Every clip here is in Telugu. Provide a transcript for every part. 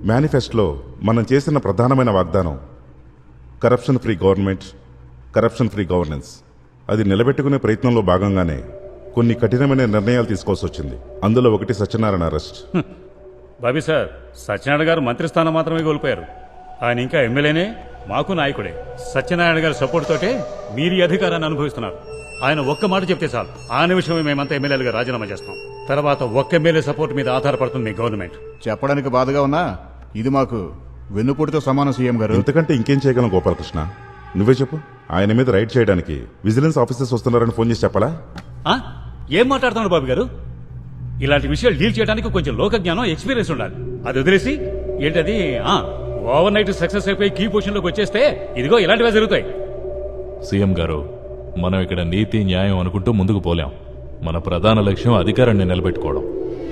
మేనిఫెస్టోలో మనం చేసిన ప్రధానమైన వాగ్దానం corruption free government, corruption free governance. అది నిలబెట్టుకునే ప్రయత్నంలో భాగంగానే కొన్ని కఠినమైన నిర్ణయాలు తీసుకోవాల్సి వచ్చింది. అందులో ఒకటి సత్యనారాయణ అరెస్ట్. బాబీ సార్, సత్యనారాయణ గారు మంత్రి స్థానం మాత్రమే కోల్పోయారు. ఆయన ఇంకా ఎమ్మెల్యేనే, మాకు నాయకుడే. సత్యనారాయణ గారి సపోర్ట్ తోటే మీరు ఈ అధికారాన్ని అనుభవిస్తున్నారు. ఆయన ఒక్క మాట చెప్తే చాలు, ఆయన విషయమే మేమంతా ఎమ్మెల్యేలుగా రాజీనామా చేస్తాం. తర్వాత ఒక్క ఎమ్మెల్యే సపోర్ట్ మీద ఆధారపడుతుంది మీ గవర్నమెంట్. చెప్పడానికి బాధగా ఉన్నా ఇది మాకు వెన్నుపోటుతో సమానం సీఎం గారు. ఇంతకంటే ఇంకేం చేయగలం గోపాలకృష్ణ? నువ్వే చెప్పు. ఆయన మీద రైడ్ చేయడానికి విజిలెన్స్ ఆఫీసర్స్ వస్తున్నారని ఫోన్ చేసి చెప్పాలా? ఏం మాట్లాడుతున్నారు బాబు గారు? ఇలాంటి విషయాలు డీల్ చేయడానికి కొంచెం లోక జ్ఞానం, ఎక్స్పీరియన్స్ ఉండాలి. అది వదిలేసి ఏంటది ఓవర్ నైట్ సక్సెస్ అయిపోయి కీ పొజిషన్లోకి వచ్చేస్తే ఇదిగో ఇలాంటివే జరుగుతాయి. సీఎం గారు, మనం ఇక్కడ నీతి న్యాయం అనుకుంటూ ముందుకు పోలేం. మన ప్రధాన లక్ష్యం అధికారాన్ని నిలబెట్టుకోవడం.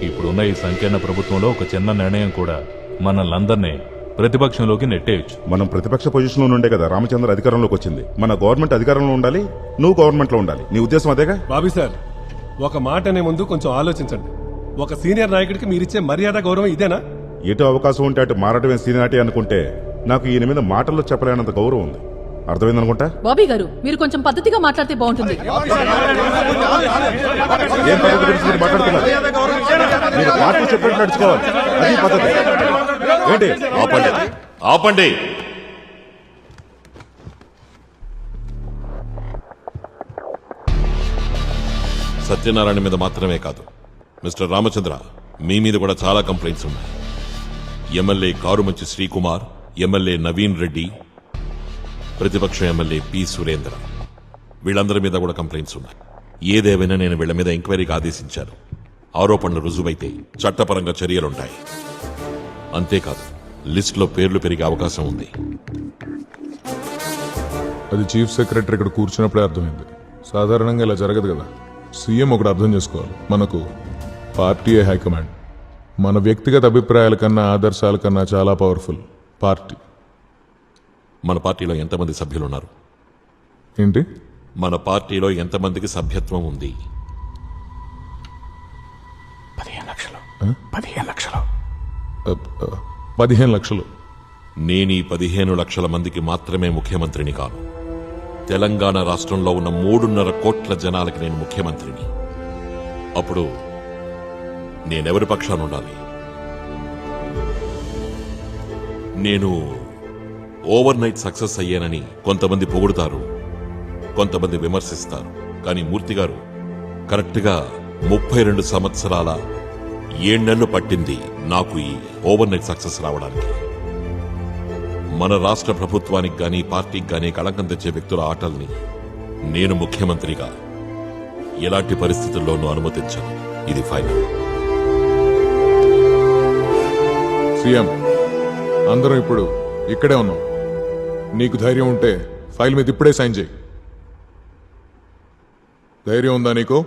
ఇప్పుడున్న ఈ సంకీర్ణ ప్రభుత్వంలో ఒక చిన్న నిర్ణయం కూడా మనల్ని ప్రతిపక్షంలోకి నెట్టేయచ్చు. మనం ప్రతిపక్ష పొజిషన్లో నుండే కదా రామచంద్ర అధికారంలోకి వచ్చింది. మన గవర్నమెంట్ అధికారంలో ఉండాలి, నువ్వు గవర్నమెంట్లో ఉండాలి. నీ ఉద్దేశం అదేగా? బాబీ సార్, ఒక మాట అనే ముందు కొంచెం ఆలోచించండి. ఒక సీనియర్ నాయకుడికి మీరిచ్చే మర్యాద, గౌరవం ఇదేనా? ఎటు అవకాశం ఉంటే అటు మారడమే సీనియారిటీ అనుకుంటే నాకు ఈయన మీద మాటల్లో చెప్పలేనంత గౌరవం ఉంది. అర్థమైందనుకుంటా. బాబీ గారు, మీరు కొంచెం పద్ధతిగా మాట్లాడితే బాగుంటుంది. ఏం పద్ధతి గురించి మీరు మాట్లాడుతున్నారు? మీరు పార్టీ చెప్పినట్టు నడుచుకోవాలి, అది పద్ధతి. ఏంటి? ఆపండి, ఆపండి. సత్యనారాయణ మీద మాత్రమే కాదు, మిస్టర్ రామచంద్ర, మీ మీద కూడా చాలా కంప్లైంట్స్ ఉన్నాయి. ఎమ్మెల్యే కారుమంచి శ్రీకుమార్, ఎమ్మెల్యే నవీన్ రెడ్డి, ప్రతిపక్ష ఎమ్మెల్యే పి సురేంద్ర, వీళ్ళందరి మీద కూడా కంప్లైంట్స్ ఉన్నాయి. ఏదేమైనా నేను వీళ్ల మీద ఎంక్వైరీకి ఆదేశించాను. ఆరోపణలు రుజువైతే చట్టపరంగా చర్యలుంటాయి. అంతేకాదు, లిస్టులో పేర్లు పెరిగే అవకాశం ఉంది. అది చీఫ్ సెక్రటరీ ఇక్కడ కూర్చున్నప్పుడే అర్థమైంది. సాధారణంగా ఇలా జరగదు కదా. సీఎం ఒకటి అర్థం చేసుకోవాలి, మనకు పార్టీయే హైకమాండ్. మన వ్యక్తిగత అభిప్రాయాల కన్నా, ఆదర్శాల కన్నా చాలా పవర్ఫుల్ పార్టీ. మన పార్టీలో ఎంతమంది సభ్యులున్నారు? ఏంటి? మన పార్టీలో ఎంతమందికి సభ్యత్వం ఉంది? 15 లక్షలు. 15 లక్షలు. నేను ఈ 15 లక్షల మందికి మాత్రమే ముఖ్యమంత్రిని కాను. తెలంగాణ రాష్ట్రంలో ఉన్న 3.5 కోట్ల జనాలకి నేను ముఖ్యమంత్రిని. అప్పుడు నేనెవరి పక్షాన ఉండాలి? నేను ఓవర్ నైట్ సక్సెస్ అయ్యానని కొంతమంది పొగుడుతారు, కొంతమంది విమర్శిస్తారు. కానీ మూర్తి గారు, కరెక్ట్గా 32 సంవత్సరాల 7 నెలలు పట్టింది నాకు ఈ ఓవర్ నైట్ సక్సెస్ రావడానికి. మన రాష్ట్ర ప్రభుత్వానికి గానీ, పార్టీకి గానీ కళంకం తెచ్చే వ్యక్తుల ఆటల్ని నేను ముఖ్యమంత్రిగా ఎలాంటి పరిస్థితుల్లోనూ అనుమతించను. ఇది ఫైనల్. సీఎం, అందరం ఇప్పుడు ఇక్కడే ఉన్నాం. నీకు ధైర్యం ఉంటే ఫైల్ మీద ఇప్పుడే సైన్ చేయి. ధైర్యం ఉందా నీకు?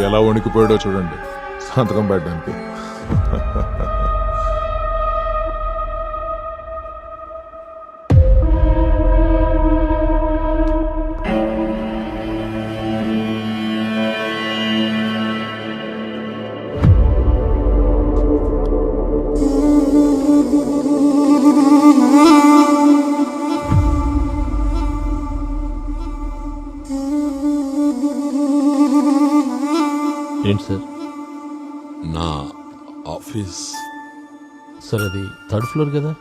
ఎలా వణికిపోయాడో చూడండి సంతకం పెట్టడానికి. నా ఆఫీస్ సార్ అది థర్డ్ ఫ్లోర్ కదా?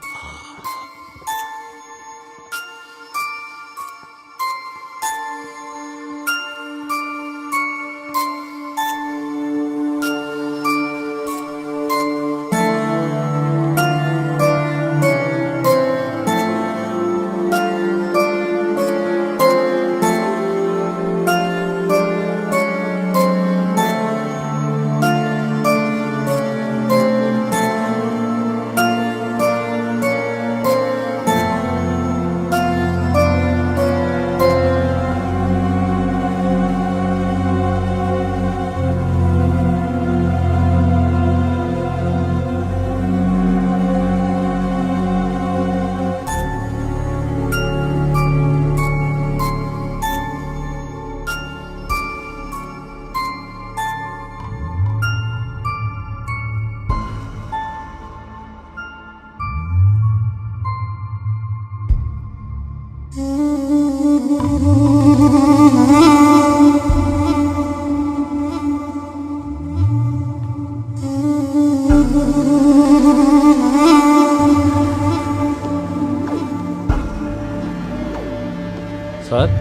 సార్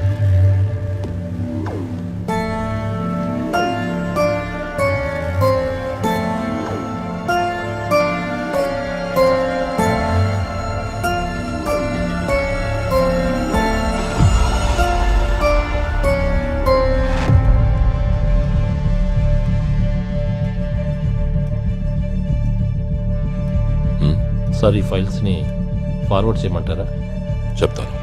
సార్ ఈ ఫైల్స్ని ఫార్వర్డ్ చేయమంటారా? చెప్తాను.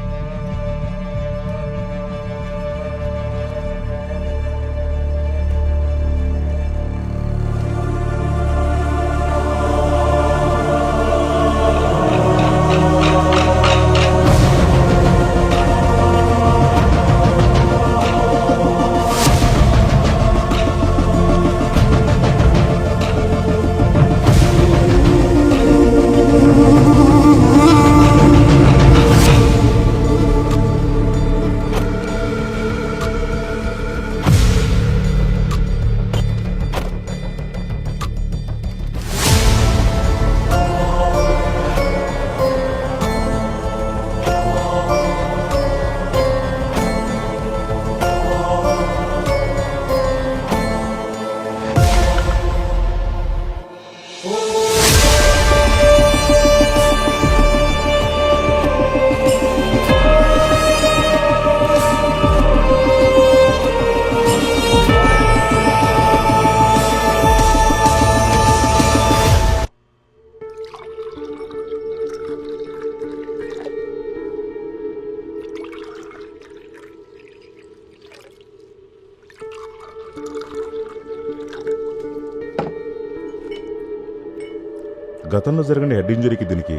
గతంలో జరిగిన హెడ్ ఇంజరీకి దీనికి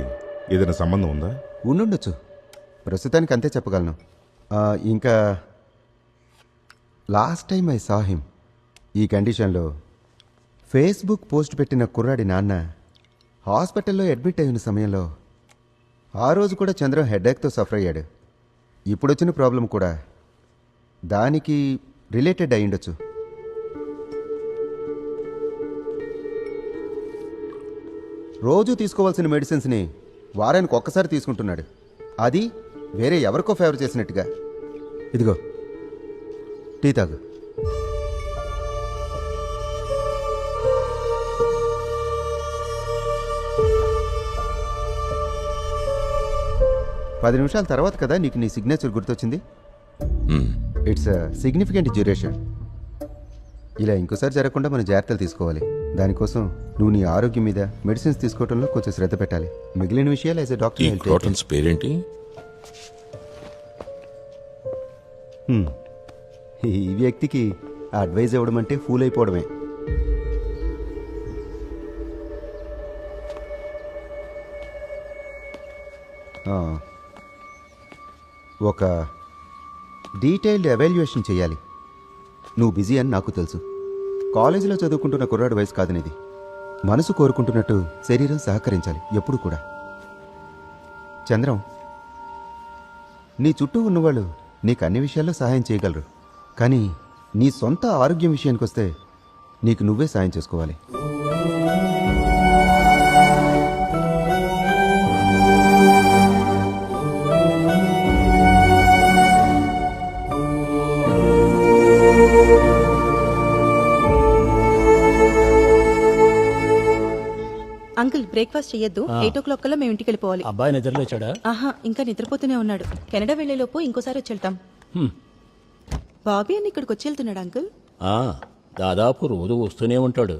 ఏదైనా సంబంధం ఉందా? ఉండుండొచ్చు. ప్రస్తుతానికి అంతే చెప్పగలను. ఇంకా last time I saw him ఈ కండిషన్లో ఫేస్బుక్ పోస్ట్ పెట్టిన కుర్రాడి నాన్న హాస్పిటల్లో అడ్మిట్ అయిన సమయంలో ఆ రోజు కూడా చంద్రం హెడేక్తో సఫర్ అయ్యాడు. ఇప్పుడు వచ్చిన ప్రాబ్లం కూడా దానికి రిలేటెడ్ అయి ఉండొచ్చు. రోజు తీసుకోవాల్సిన మెడిసిన్స్ని వారానికి ఒక్కసారి తీసుకుంటున్నాడు. అది వేరే ఎవరికో ఫేవర్ చేసినట్టుగా. ఇదిగో టీ తాగు. పది నిమిషాల తర్వాత కదా నీకు నీ సిగ్నేచర్ గుర్తొచ్చింది. It's significant duration. ఇలా ఇంకోసారి జరగకుండా మనం జాగ్రత్తలు తీసుకోవాలి. దానికోసం నువ్వు నీ ఆరోగ్యం మీద మెడిసిన్స్ తీసుకోవడంలో కొంచెం శ్రద్ధ పెట్టాలి. మిగిలిన విషయాలు యాజ్ ఎ ఈ డాక్టర్ క్రోటన్స్ పేరేంటి? ఈ వ్యక్తికి అడ్వైజ్ ఇవ్వడం అంటే ఫూల్ అయిపోవడమే. ఒక డీటెయిల్డ్ ఎవాల్యుయేషన్ చేయాలి. నువ్వు బిజీ అని నాకు తెలుసు. కాలేజీలో చదువుకుంటున్న కుర్రాడు వయసు కాదు నీది. మనసు కోరుకుంటున్నట్టు శరీరం సహకరించాలి ఎప్పుడు కూడా. చంద్రం, నీ చుట్టూ ఉన్నవాళ్ళు నీకు అన్ని విషయాల్లో సహాయం చేయగలరు. కానీ నీ సొంత ఆరోగ్యం విషయానికి వస్తే నీకు నువ్వే సాయం చేసుకోవాలి. అంకుల్ బ్రేక్ఫాస్ట్ చెయ్యొద్దు 8 కల్లా మేము ఇంటికి వెళ్ళిపోవాలి. అబ్బాయి నిద్రలేచాడా? ఆహా ఇంకా నిద్రపోతూనే ఉన్నాడు. కెనడా వెళ్లేలోపు ఇంకోసారి వచ్చి వెళ్తాం. బాబీ అని ఇక్కడికి వచ్చి వెళ్తున్నాడు అంకుల్. దాదాపు రోజు వస్తూనే ఉంటాడు.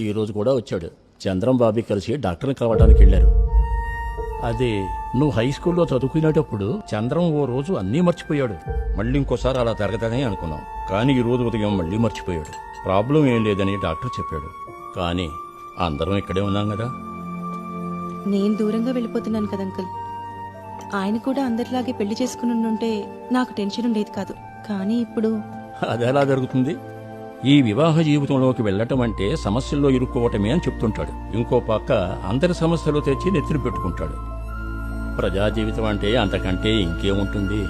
ఈ రోజు కూడా వచ్చాడు. చంద్రం బాబీ కలిసి డాక్టర్ని కలవడానికి వెళ్ళారు. అదే నువ్వు హై స్కూల్లో చదువుకునేటప్పుడు చంద్రం ఓ రోజు అన్నీ మర్చిపోయాడు. మళ్ళీ ఇంకోసారి అలా జరగదని అనుకున్నాం, కానీ ఈ రోజు ఉదయం మళ్ళీ మర్చిపోయాడు. ప్రాబ్లం ఏం లేదని డాక్టర్ చెప్పాడు. కానీ అందరం ఇక్కడే ఉన్నాం కదా. నేను దూరంగా వెళ్ళిపోతున్నాను కదా అంకుల్. ఆయన కూడా అందరిలాగే పెళ్లి చేసుకుని ఉంటే నాకు టెన్షన్ ఉండేది కాదు. కానీ ఇప్పుడు అదెలా జరుగుతుంది? ఈ వివాహ జీవితంలోకి వెళ్ళటం అంటే సమస్యల్లో ఇరుక్కోవటమే అని చెప్తుంటాడు. ఇంకో పక్క అందరి సమస్యలు తెచ్చి నెత్తిన పెట్టుకుంటాడు. ప్రజా జీవితం అంటే అంతకంటే ఇంకేముంటుంది?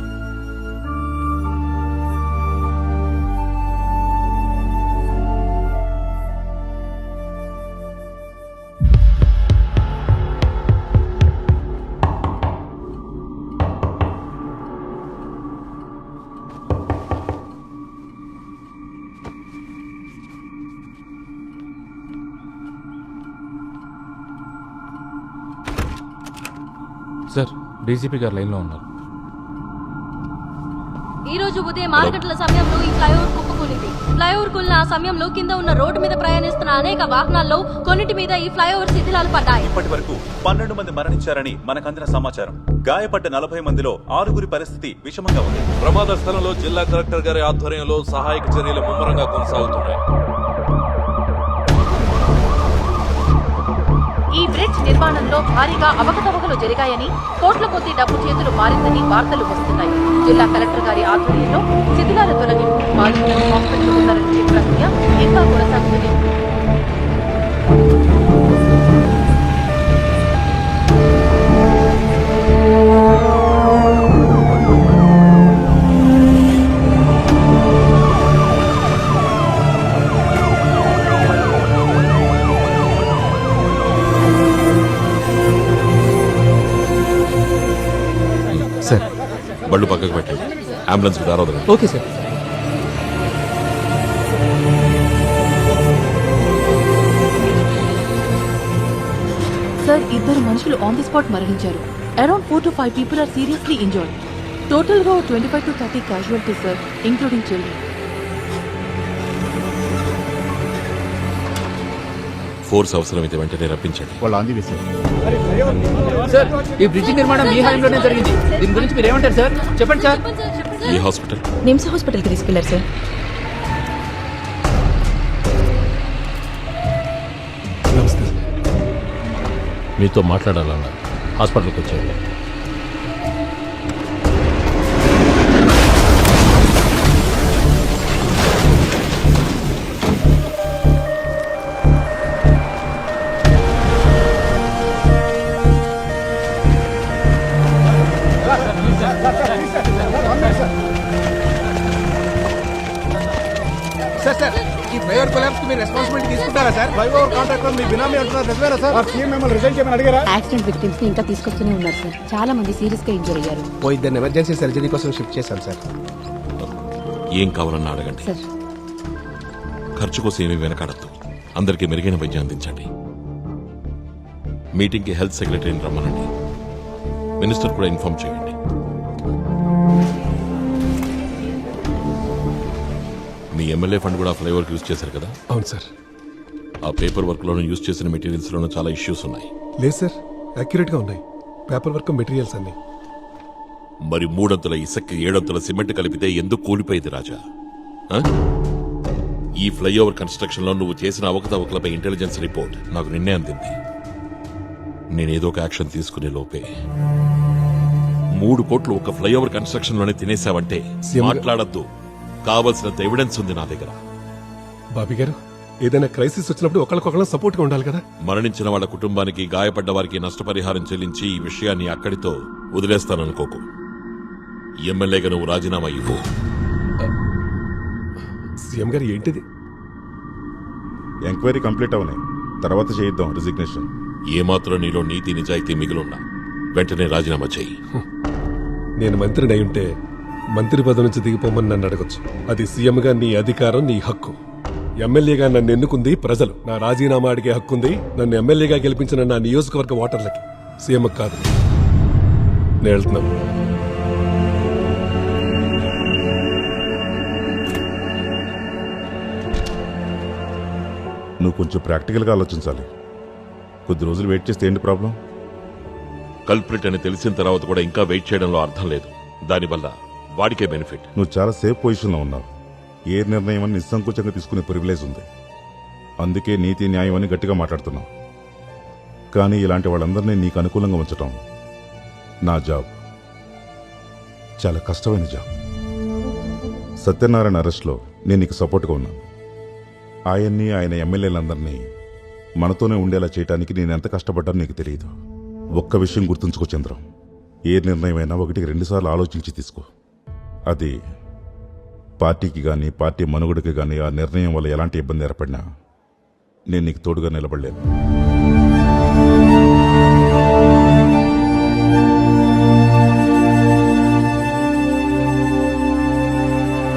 సార్, డీసీపీ గారు లైన్లో ఉన్నారు. ఈ రోజు ఉదయం 6 గంటల సమయంలో ఈ ఫ్లైఓవర్ కుప్పకూలింది. ఫ్లైఓవర్ కూలిన ఆ సమయంలో కింద ఉన్న రోడ్డు మీద ప్రయాణిస్తున్న అనేక వాహనాల్లో కొన్నిటి మీద ఈ ఫ్లైఓవర్ శిథిలాలు పడ్డాయి. ఇప్పటి వరకు 12 మంది మరణించారని మనకు అందిన సమాచారం. గాయపడ్డ 40 మందిలో 6 పరిస్థితి విషమంగా ఉంది. ప్రమాద స్థలంలో జిల్లా కలెక్టర్ గారి ఆధ్వర్యంలో సహాయక చర్యలు ముమ్మరంగా కొనసాగుతున్నాయి. ఈ బ్రిడ్జ్ నిర్మాణంలో భారీగా అవకతవకలు జరిగాయని, కోట్ల కొద్ది డబ్బు చేతులు మారిందని వార్తలు వస్తున్నాయి. జిల్లా కలెక్టర్ గారి ఆధ్వర్యంలో శిథిలాల తొలగింపు, బాధితులను హాస్పిటల్ తరలించే ప్రక్రియ ఇంకా కొనసాగుతుంది. సార్, బళ్ళు పక్కకు పెట్టండి. అంబులెన్స్ దారోదరం. Okay sir. సార్, 2 మనుషులు ఆన్ ది స్పాట్ మరణించారు. Around 4 to 5 people are seriously injured. Total గా 25 to 30 casualties, sir, including children. Force అవసరమైతే వెంటనే రప్పించండి. వాళ్ళు ఆంది వేశారు. సార్, ఈ బ్రిడ్జి నిర్మాణం మీ హాయంలోనే జరిగింది. దీని గురించి మీరు ఏమంటారు సార్? చెప్పండి సార్. ఈ హాస్పిటల్ నిమ్స్ హాస్పిటల్కి తీసుకెళ్లారు సార్. మీతో మాట్లాడాలన్నారు. హాస్పిటల్కి వచ్చేయండి. సార్, ఈ ఫ్లైఓవర్ కొలాప్స్ కి మీరు రెస్పాన్సిబిలిటీ తీసుకుంటారా సార్? ఫ్లైఓవర్ కాంట్రాక్టర్ మీ బినామీ అంటున్నారు నిజమేనా సార్? సీఎం మిమ్మల్ని రిజైన్ చేయమని అడిగారా? యాక్సిడెంట్ విక్టిమ్స్ ని ఇంకా తీసుకొస్తూనే ఉన్నారు సార్. చాలా మంది సీరియస్ గా ఇంజూర్ అయ్యారు. ఇద్దరు ఎమర్జెన్సీ సర్జరీ కోసం షిఫ్ట్ చేశాం సార్. ఏం కావాలన్నా అడగండి. సార్, ఖర్చు కోసం ఏమీ వెనకాడద్దు. అందరికీ మెరుగైన వైద్యం అందించండి. మీటింగ్కి హెల్త్ సెక్రటరీని రమ్మనండి. మినిస్టర్ కూడా ఇన్ఫార్మ్ చేయండి. మీ ఎమ్మెల్యే ఫండ్ కూడా ఫ్లైఓవర్కి యూజ్ చేశారు కదా? అవును సార్. ఆ పేపర్ వర్క్లోనూ యూజ్ చేసిన మెటీరియల్స్లోనూ చాలా ఇష్యూస్ ఉన్నాయి. లేదు సార్, యాక్యురేట్గా ఉన్నాయి. పేపర్ వర్క్ మెటీరియల్స్ అన్ని. మరి 3 ఇసుక 7 సిమెంట్ కలిపితే ఎందుకు కూలిపోయింది రాజా? ఆ? ఈ ఫ్లైఓవర్ కన్స్ట్రక్షన్ లో నువ్వు చేసిన అవకతవకలపై ఇంటెలిజెన్స్ రిపోర్ట్ నాకు నిన్నే అందింది. నేనేదో ఒక యాక్షన్ తీసుకునే లోపే 3 కోట్లు ఒక ఫ్లైఓవర్ కన్స్ట్రక్షన్ లోనే తినేసావంటే మాట్లాడద్దు. కావలసినంత ఎవిడెన్స్ ఉంది నా దగ్గర. బాబీ గారు, ఏదైనా క్రైసిస్ వచ్చినప్పుడు ఒకరికొకరు సపోర్ట్ గా ఉండాలి కదా. మరణించిన వాళ్ళ కుటుంబానికి, గాయపడ్డ వారికి నష్టపరిహారం చెల్లించి ఈ విషయాన్ని అక్కడితో వదిలేస్తాననుకోకు. ఎమ్మెల్యేగా నువ్వు రాజీనామా ఇవ్వు. సీఎం గారు ఏంటిది? ఎంక్వైరీ కంప్లీట్ అవని తర్వాత చేయిద్దాం రిజిగ్నేషన్. ఏమాత్రం నీలో నీతి నిజాయితీ మిగిలిన్నా వెంటనే రాజీనామా చెయ్యి. నేను మంత్రిని అయి ఉంటే మంత్రి పదవి నుంచి దిగిపోమని నన్ను అడగొచ్చు. అది సీఎంగా నీ అధికారం, నీ హక్కు. ఎమ్మెల్యేగా నన్ను ఎన్నుకుంది ప్రజలు. నా రాజీనామా అడిగే హక్కుంది నన్ను ఎమ్మెల్యేగా గెలిపించిన నా నియోజకవర్గ ఓటర్లకి, సీఎం కాదు. నేను వెళ్తున్నాను. నువ్వు కొంచెం ప్రాక్టికల్గా ఆలోచించాలి. కొద్ది రోజులు వెయిట్ చేస్తే ఏంటి ప్రాబ్లం? కల్ప్రిట్ అని తెలిసిన తర్వాత కూడా ఇంకా వెయిట్ చేయడంలో అర్థం లేదు. దానివల్ల వాడికే బెనిఫిట్. నువ్వు చాలా సేఫ్ పొజిషన్లో ఉన్నావు. ఏ నిర్ణయం అని నిస్సంకోచంగా తీసుకునే ప్రివిలేజ్ ఉంది. అందుకే నీతి న్యాయం అని గట్టిగా మాట్లాడుతున్నావు. కానీ ఇలాంటి వాళ్ళందరినీ నీకు అనుకూలంగా ఉంచటం నా జాబ్. చాలా కష్టమైన జాబ్. సత్యనారాయణ అరెస్ట్లో నేను నీకు సపోర్ట్గా ఉన్నాను. ఆయన్ని ఆయన ఎమ్మెల్యేలందరినీ మనతోనే ఉండేలా చేయడానికి నేను ఎంత కష్టపడ్డానో నీకు తెలియదు. ఒక్క విషయం గుర్తుంచుకో చంద్రం, ఏ నిర్ణయమైనా 1-2 సార్లు ఆలోచించి తీసుకో. అది పార్టీకి కానీ పార్టీ మనుగడకి కానీ ఆ నిర్ణయం వల్ల ఎలాంటి ఇబ్బంది ఏర్పడినా నేను నీకు తోడుగా నిలబడలేను.